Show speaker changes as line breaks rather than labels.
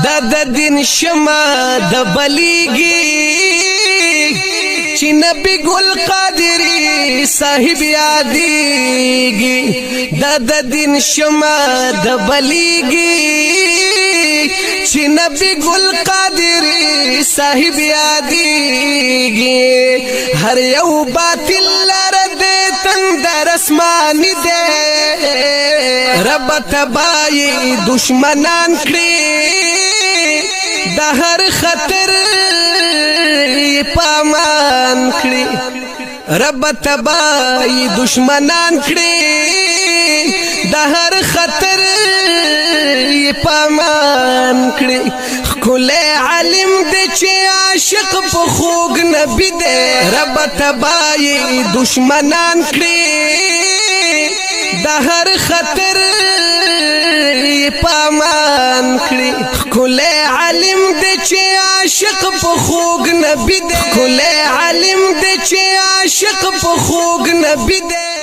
د دین شمع د بلیږي چې نبی ګل قادری صاحب یادېږي د دین شمع د بلیږي چې نبی ګل قادری صاحب یادېږي هر یو باطل لره د تندر اسماني دی رب تبای دشمنان کړي د هر خطر پامان کړي رب تبای دشمنان کړي د هر خطر پامان کړي کل علم دې چې عاشق په خوږ نبی دې رب تبای دشمنان کړي د هر خطر پامان کړي کل علم دې چې عاشق په خوږ نبی دې کل علم دې چې عاشق په خوږ نبی دې